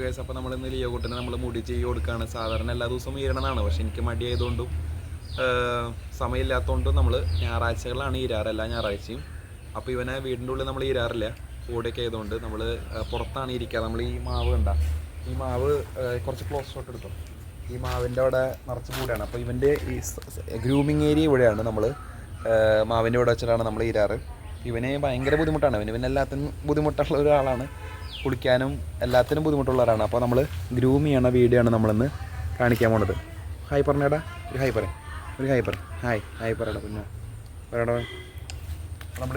Case അപ്പോൾ നമ്മളിന്ന് Leo കുട്ടനെ നമ്മൾ മുടി ചെയ്ത് കൊടുക്കുകയാണ്. സാധാരണ എല്ലാ ദിവസവും ഈരണതാണ്, പക്ഷെ എനിക്ക് മടിയായതുകൊണ്ടും സമയമില്ലാത്തതുകൊണ്ടും നമ്മൾ ഞായറാഴ്ചകളാണ് ഈരാറ്, എല്ലാ ഞായറാഴ്ചയും. അപ്പോൾ ഇവനെ വീടിൻ്റെ ഉള്ളിൽ നമ്മൾ ഈരാറില്ല, കൂടെയൊക്കെ ആയതുകൊണ്ട് നമ്മൾ പുറത്താണ് ഇരിക്കുക. നമ്മൾ ഈ മാവ് കണ്ട, ഈ മാവ് കുറച്ച് ക്ലോസ് ഷോട്ട് എടുത്തു. ഈ മാവിൻ്റെ അവിടെ നിറച്ച് കൂടെയാണ്. അപ്പോൾ ഇവൻ്റെ ഈ ഗ്രൂമിങ് ഏരിയ ഇവിടെയാണ്. നമ്മൾ മാവിൻ്റെ ഇവിടെ വെച്ചിട്ടാണ് നമ്മൾ ഈരാറ്. ഇവന് ഭയങ്കര ബുദ്ധിമുട്ടാണ്. ഇവന് എല്ലാത്തിനും ബുദ്ധിമുട്ടുള്ള ഒരാളാണ്, കുളിക്കാനും എല്ലാത്തിനും ബുദ്ധിമുട്ടുള്ളവരാണ്. അപ്പോൾ നമ്മൾ ഗ്രൂം ചെയ്യണ വീഡിയോ ആണ് നമ്മളിന്ന് കാണിക്കാൻ പോണത്. ഹായ് പറഞ്ഞേടാ, ഒരു ഹായ് പറ, ഒരു ഹായ് പറ, ഹായ് പറയടാ, പിന്നെ പറയടാ. നമ്മൾ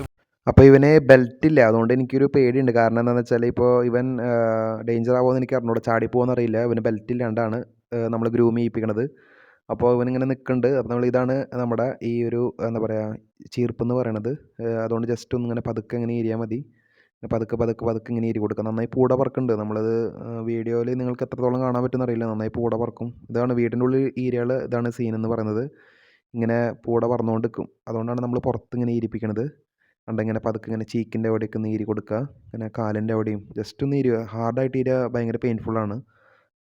അപ്പോൾ ഇവന് ബെൽറ്റ് ഇല്ല, അതുകൊണ്ട് എനിക്കൊരു പേടിയുണ്ട്. കാരണം എന്താണെന്ന് വെച്ചാൽ ഇപ്പോൾ ഇവൻ ഡേഞ്ചർ ആവുമെന്ന് എനിക്ക് അറിഞ്ഞൂടാ, ചാടിപ്പോകുമെന്ന് അറിയില്ല. ഇവന് ബെൽറ്റ് ഇല്ലാണ്ടാണ് നമ്മൾ ഗ്രൂം ചെയ്യിപ്പിക്കണത്. അപ്പോൾ ഇവനിങ്ങനെ നിൽക്കുന്നുണ്ട്. അപ്പോൾ നമ്മൾ ഇതാണ് നമ്മുടെ ഈ ഒരു എന്താ പറയുക ചീർപ്പെന്ന് പറയണത്. അതുകൊണ്ട് ജസ്റ്റ് ഒന്ന് ഇങ്ങനെ പതുക്കെ ഇങ്ങനെ ഏരിയാൽ മതി. പതുക്കെ പതുക്കെ പതുക്കെ ഇങ്ങനെ ഏരി കൊടുക്കുക. നന്നായി പൂട പറക്കുന്നുണ്ട്. നമ്മളത് വീഡിയോയിൽ നിങ്ങൾക്ക് എത്രത്തോളം കാണാൻ പറ്റുമെന്ന് അറിയില്ല, നന്നായി പൂട പറക്കും. ഇതാണ് വീടിൻ്റെ ഉള്ളിൽ ഏരിയകൾ, ഇതാണ് സീൻ എന്ന് പറയുന്നത്. ഇങ്ങനെ പൂട പറന്നുകൊണ്ട് നിൽക്കും. അതുകൊണ്ടാണ് നമ്മൾ പുറത്ത് ഇങ്ങനെ ഏരിപ്പിക്കണത്. കണ്ട ഇങ്ങനെ പതുക്കെ ഇങ്ങനെ ചീക്കിൻ്റെ അവിടെയൊക്കെ നീരി കൊടുക്കുക, ഇങ്ങനെ കാലിൻ്റെ അവിടെയും ജസ്റ്റ് ഒന്ന് ഏരിയ. ഹാർഡായിട്ട് ഏരിയ ഭയങ്കര പെയിൻഫുള്ളാണ്.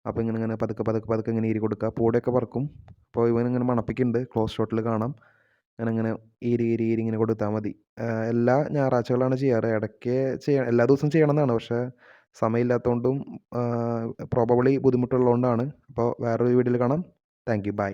അപ്പോൾ ഇങ്ങനെ ഇങ്ങനെ പതുക്കെ പതുക്കെ പതുക്കെ ഇങ്ങനെ ഏരി കൊടുക്കുക. പൂടയൊക്കെ പറക്കും. അപ്പോൾ ഇവനിങ്ങനെ മണപ്പിക്കുന്നുണ്ട്, ക്ലോസ് ഷോട്ടിൽ കാണാം. അങ്ങനെ ഏരി ഇങ്ങനെ കൊടുത്താൽ മതി. എല്ലാ ഞായറാഴ്ചകളാണ് ചെയ്യാറ്. ഇടയ്ക്ക് എല്ലാ ദിവസവും ചെയ്യണമെന്നാണ്, പക്ഷേ സമയമില്ലാത്തതുകൊണ്ടും പ്രോബബ്ലി ബുദ്ധിമുട്ടുള്ളതുകൊണ്ടാണ്. അപ്പോൾ വേറൊരു വീഡിയോയിൽ കാണാം. Thank you, by.